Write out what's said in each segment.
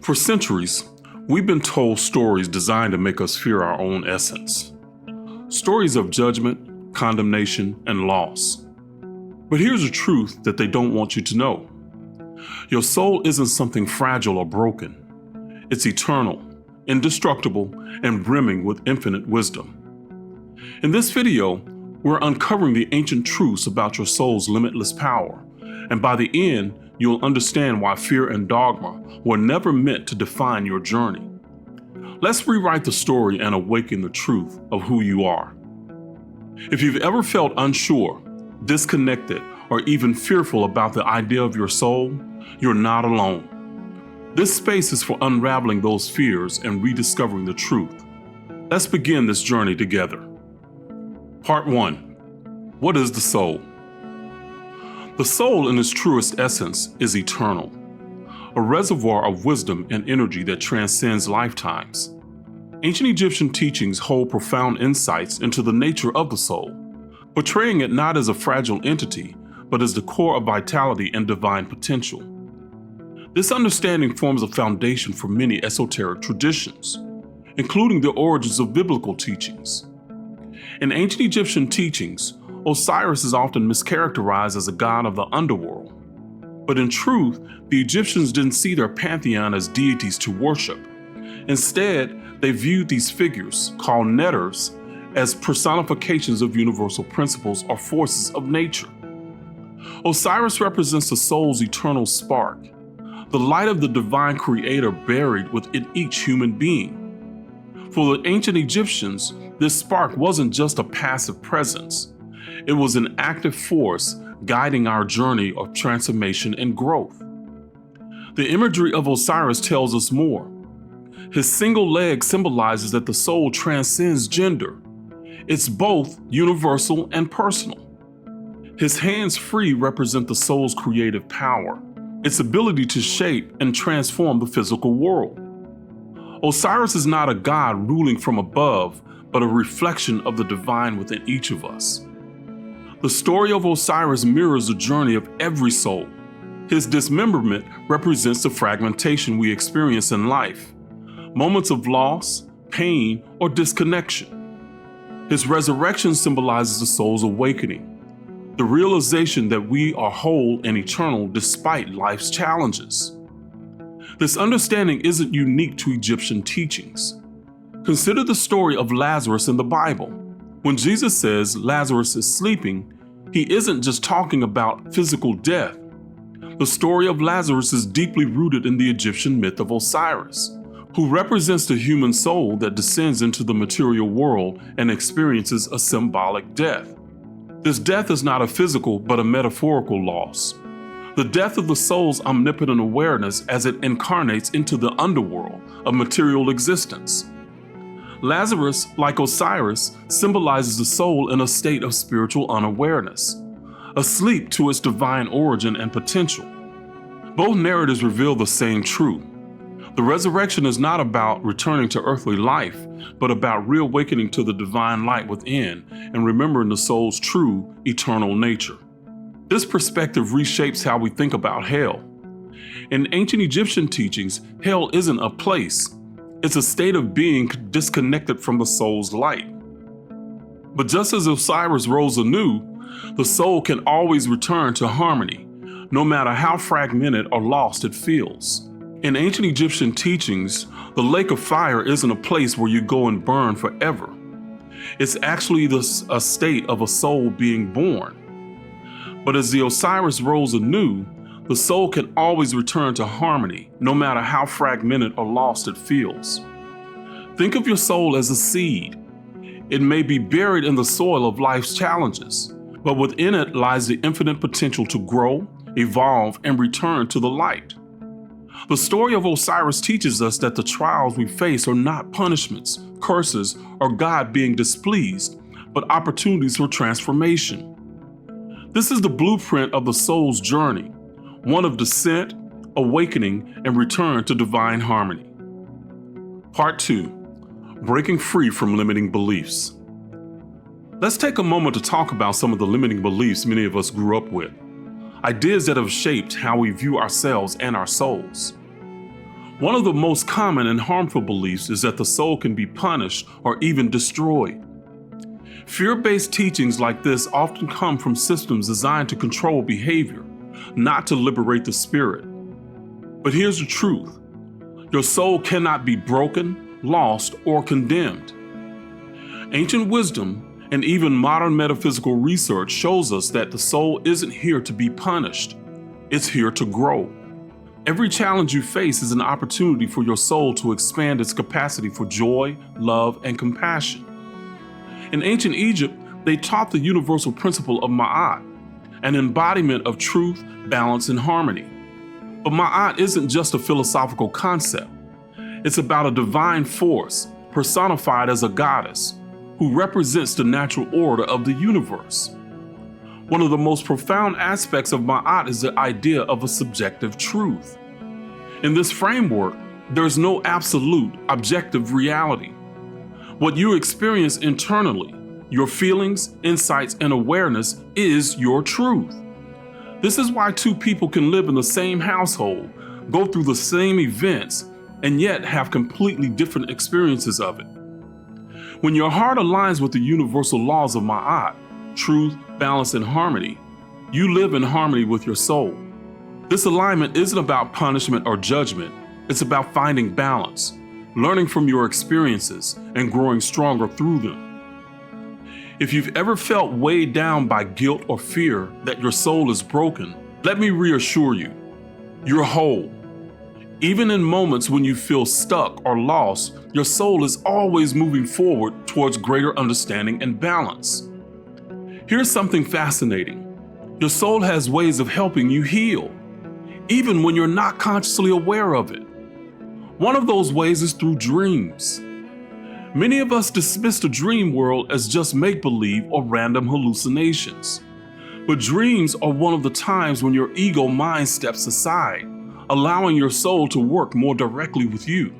For centuries, we've been told stories designed to make us fear our own essence. Stories of judgment, condemnation, and loss. But here's the truth that they don't want you to know. Your soul isn't something fragile or broken. It's eternal, indestructible, and brimming with infinite wisdom. In this video, we're uncovering the ancient truths about your soul's limitless power, and by the end, you'll understand why fear and dogma were never meant to define your journey. Let's rewrite the story and awaken the truth of who you are. If you've ever felt unsure, disconnected, or even fearful about the idea of your soul, you're not alone. This space is for unraveling those fears and rediscovering the truth. Let's begin this journey together. Part 1. What is the soul? The soul in its truest essence is eternal, a reservoir of wisdom and energy that transcends lifetimes. Ancient Egyptian teachings hold profound insights into the nature of the soul, portraying it not as a fragile entity, but as the core of vitality and divine potential. This understanding forms a foundation for many esoteric traditions, including the origins of biblical teachings. In ancient Egyptian teachings, Osiris is often mischaracterized as a god of the underworld. But in truth, the Egyptians didn't see their pantheon as deities to worship. Instead, they viewed these figures, called netters, as personifications of universal principles or forces of nature. Osiris represents the soul's eternal spark, the light of the divine creator buried within each human being. For the ancient Egyptians, this spark wasn't just a passive presence. It was an active force guiding our journey of transformation and growth. The imagery of Osiris tells us more. His single leg symbolizes that the soul transcends gender. It's both universal and personal. His hands free represent the soul's creative power, its ability to shape and transform the physical world. Osiris is not a god ruling from above, but a reflection of the divine within each of us. The story of Osiris mirrors the journey of every soul. His dismemberment represents the fragmentation we experience in life, moments of loss, pain, or disconnection. His resurrection symbolizes the soul's awakening, the realization that we are whole and eternal despite life's challenges. This understanding isn't unique to Egyptian teachings. Consider the story of Lazarus in the Bible. When Jesus says Lazarus is sleeping, he isn't just talking about physical death. The story of Lazarus is deeply rooted in the Egyptian myth of Osiris, who represents the human soul that descends into the material world and experiences a symbolic death. This death is not a physical but a metaphorical loss. The death of the soul's omnipotent awareness as it incarnates into the underworld of material existence. Lazarus, like Osiris, symbolizes the soul in a state of spiritual unawareness, asleep to its divine origin and potential. Both narratives reveal the same truth. The resurrection is not about returning to earthly life, but about reawakening to the divine light within and remembering the soul's true, eternal nature. This perspective reshapes how we think about hell. In ancient Egyptian teachings, hell isn't a place. It's a state of being disconnected from the soul's light. But just as Osiris rose anew, the soul can always return to harmony, no matter how fragmented or lost it feels. In ancient Egyptian teachings, the lake of fire isn't a place where you go and burn forever. It's actually a state of a soul being born. But as the Osiris rose anew, the soul can always return to harmony, no matter how fragmented or lost it feels. Think of your soul as a seed. It may be buried in the soil of life's challenges, but within it lies the infinite potential to grow, evolve, and return to the light. The story of Osiris teaches us that the trials we face are not punishments, curses, or God being displeased, but opportunities for transformation. This is the blueprint of the soul's journey, one of descent, awakening, and return to divine harmony. Part 2. Breaking free from limiting beliefs. Let's take a moment to talk about some of the limiting beliefs many of us grew up with. Ideas that have shaped how we view ourselves and our souls. One of the most common and harmful beliefs is that the soul can be punished or even destroyed. Fear-based teachings like this often come from systems designed to control behavior, not to liberate the spirit. But here's the truth. Your soul cannot be broken, lost, or condemned. Ancient wisdom and even modern metaphysical research shows us that the soul isn't here to be punished. It's here to grow. Every challenge you face is an opportunity for your soul to expand its capacity for joy, love, and compassion. In ancient Egypt, they taught the universal principle of Ma'at, an embodiment of truth, balance, and harmony. But Ma'at isn't just a philosophical concept. It's about a divine force, personified as a goddess, who represents the natural order of the universe. One of the most profound aspects of Ma'at is the idea of a subjective truth. In this framework, there's no absolute, objective reality. What you experience internally, your feelings, insights, and awareness is your truth. This is why two people can live in the same household, go through the same events, and yet have completely different experiences of it. When your heart aligns with the universal laws of Ma'at, truth, balance, and harmony, you live in harmony with your soul. This alignment isn't about punishment or judgment. It's about finding balance, learning from your experiences, and growing stronger through them. If you've ever felt weighed down by guilt or fear that your soul is broken, let me reassure you, you're whole. Even in moments when you feel stuck or lost, your soul is always moving forward towards greater understanding and balance. Here's something fascinating. Your soul has ways of helping you heal, even when you're not consciously aware of it. One of those ways is through dreams. Many of us dismiss the dream world as just make-believe or random hallucinations. But dreams are one of the times when your ego mind steps aside, allowing your soul to work more directly with you.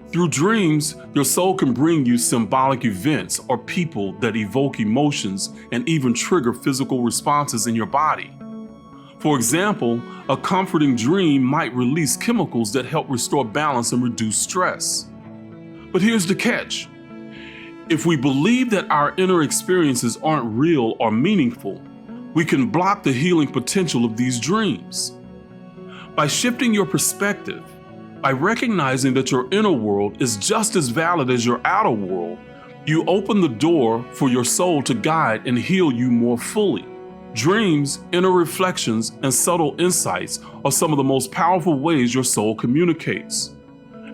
Through dreams, your soul can bring you symbolic events or people that evoke emotions and even trigger physical responses in your body. For example, a comforting dream might release chemicals that help restore balance and reduce stress. But here's the catch. If we believe that our inner experiences aren't real or meaningful, we can block the healing potential of these dreams. By shifting your perspective, by recognizing that your inner world is just as valid as your outer world, you open the door for your soul to guide and heal you more fully. Dreams, inner reflections, and subtle insights are some of the most powerful ways your soul communicates.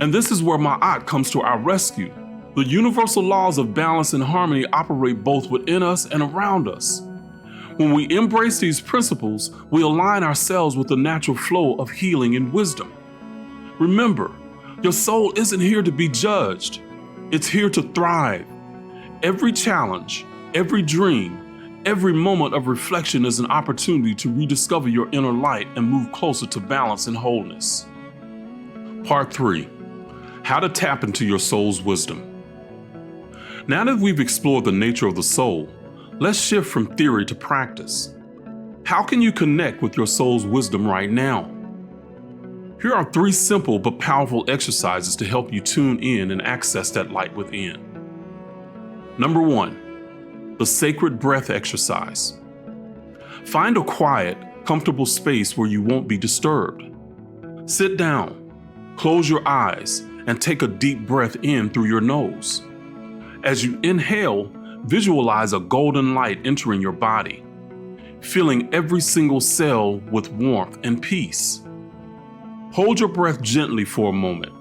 And this is where Ma'at comes to our rescue. The universal laws of balance and harmony operate both within us and around us. When we embrace these principles, we align ourselves with the natural flow of healing and wisdom. Remember, your soul isn't here to be judged. It's here to thrive. Every challenge, every dream, every moment of reflection is an opportunity to rediscover your inner light and move closer to balance and wholeness. Part 3. How to tap into your soul's wisdom. Now that we've explored the nature of the soul, let's shift from theory to practice. How can you connect with your soul's wisdom right now? Here are 3 simple but powerful exercises to help you tune in and access that light within. Number 1, the sacred breath exercise. Find a quiet, comfortable space where you won't be disturbed. Sit down, close your eyes, and take a deep breath in through your nose. As you inhale, visualize a golden light entering your body, filling every single cell with warmth and peace. Hold your breath gently for a moment,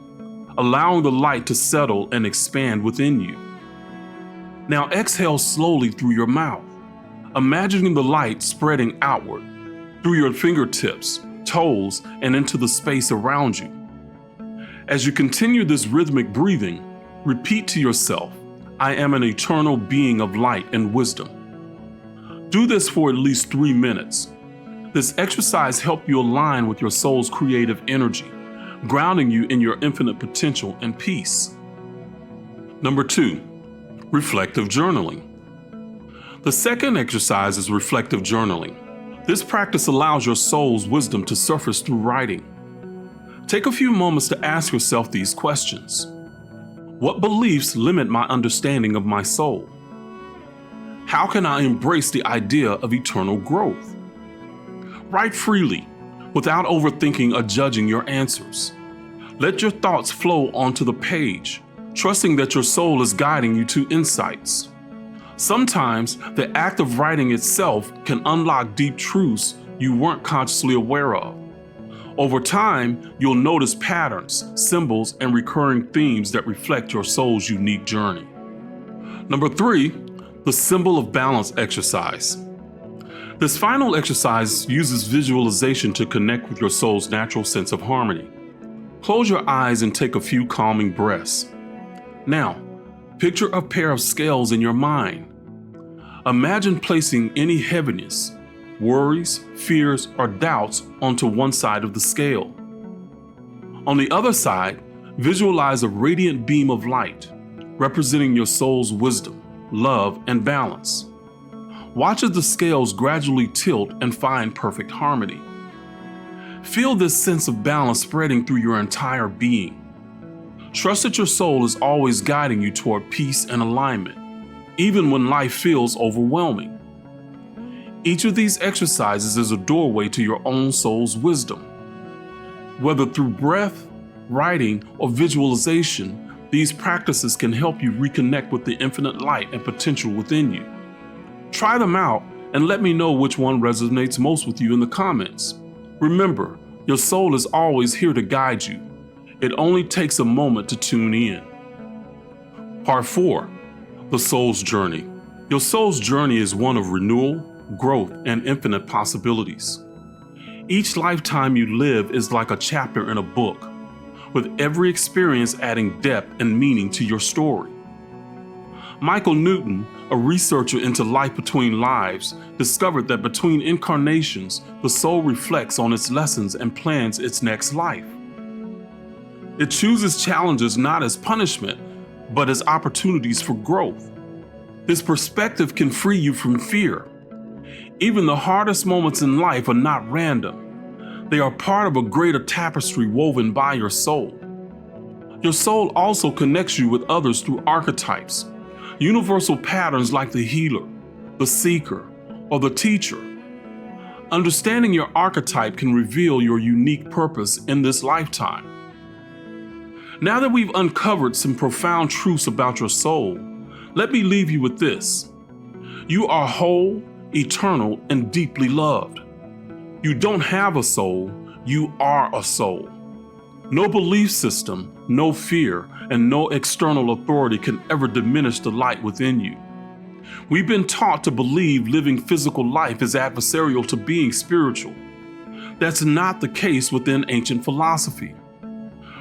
allowing the light to settle and expand within you. Now exhale slowly through your mouth, imagining the light spreading outward, through your fingertips, toes, and into the space around you. As you continue this rhythmic breathing, repeat to yourself, I am an eternal being of light and wisdom. Do this for at least 3 minutes. This exercise helps you align with your soul's creative energy, grounding you in your infinite potential and peace. Number 2, reflective journaling. The second exercise is reflective journaling. This practice allows your soul's wisdom to surface through writing. Take a few moments to ask yourself these questions. What beliefs limit my understanding of my soul? How can I embrace the idea of eternal growth? Write freely, without overthinking or judging your answers. Let your thoughts flow onto the page, trusting that your soul is guiding you to insights. Sometimes the act of writing itself can unlock deep truths you weren't consciously aware of. Over time, you'll notice patterns, symbols, and recurring themes that reflect your soul's unique journey. Number 3, the symbol of balance exercise. This final exercise uses visualization to connect with your soul's natural sense of harmony. Close your eyes and take a few calming breaths. Now, picture a pair of scales in your mind. Imagine placing any heaviness, worries, fears, or doubts onto one side of the scale. On the other side, visualize a radiant beam of light, representing your soul's wisdom, love, and balance. Watch as the scales gradually tilt and find perfect harmony. Feel this sense of balance spreading through your entire being. Trust that your soul is always guiding you toward peace and alignment, even when life feels overwhelming. Each of these exercises is a doorway to your own soul's wisdom. Whether through breath, writing, or visualization, these practices can help you reconnect with the infinite light and potential within you. Try them out and let me know which one resonates most with you in the comments. Remember, your soul is always here to guide you. It only takes a moment to tune in. Part 4, the soul's journey. Your soul's journey is one of renewal, growth, and infinite possibilities. Each lifetime you live is like a chapter in a book, with every experience adding depth and meaning to your story. Michael Newton, a researcher into life between lives, discovered that between incarnations, the soul reflects on its lessons and plans its next life. It chooses challenges not as punishment, but as opportunities for growth. This perspective can free you from fear. Even the hardest moments in life are not random. They are part of a greater tapestry woven by your soul. Your soul also connects you with others through archetypes, universal patterns like the healer, the seeker, or the teacher. Understanding your archetype can reveal your unique purpose in this lifetime. Now that we've uncovered some profound truths about your soul, let me leave you with this. You are whole, eternal, and deeply loved. You don't have a soul, you are a soul. No belief system, no fear, and no external authority can ever diminish the light within you. We've been taught to believe living physical life is adversarial to being spiritual. That's not the case within ancient philosophy.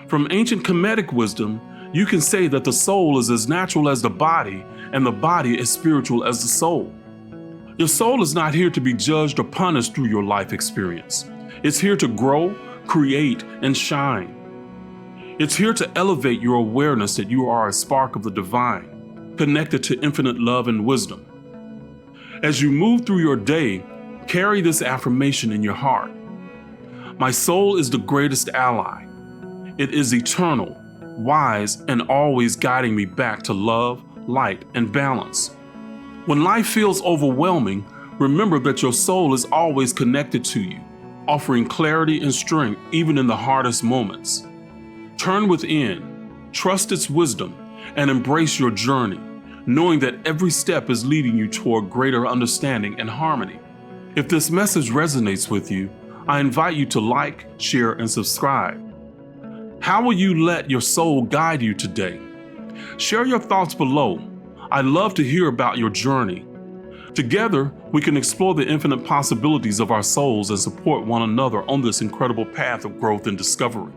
From ancient Kemetic wisdom, you can say that the soul is as natural as the body, and the body as spiritual as the soul. Your soul is not here to be judged or punished through your life experience. It's here to grow, create, and shine. It's here to elevate your awareness that you are a spark of the divine, connected to infinite love and wisdom. As you move through your day, carry this affirmation in your heart. My soul is the greatest ally. It is eternal, wise, and always guiding me back to love, light, and balance. When life feels overwhelming, remember that your soul is always connected to you, offering clarity and strength even in the hardest moments. Turn within, trust its wisdom, and embrace your journey, knowing that every step is leading you toward greater understanding and harmony. If this message resonates with you, I invite you to like, share, and subscribe. How will you let your soul guide you today? Share your thoughts below. I'd love to hear about your journey. Together, we can explore the infinite possibilities of our souls and support one another on this incredible path of growth and discovery.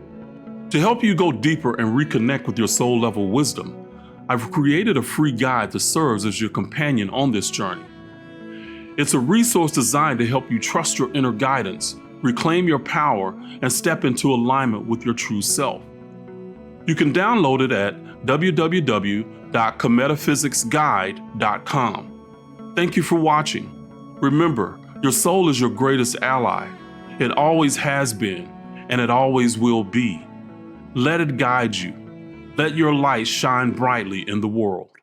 To help you go deeper and reconnect with your soul level wisdom, I've created a free guide that serves as your companion on this journey. It's a resource designed to help you trust your inner guidance, reclaim your power, and step into alignment with your true self. You can download it at www.cometaphysicsguide.com. Thank you for watching. Remember, your soul is your greatest ally. It always has been, and it always will be. Let it guide you. Let your light shine brightly in the world.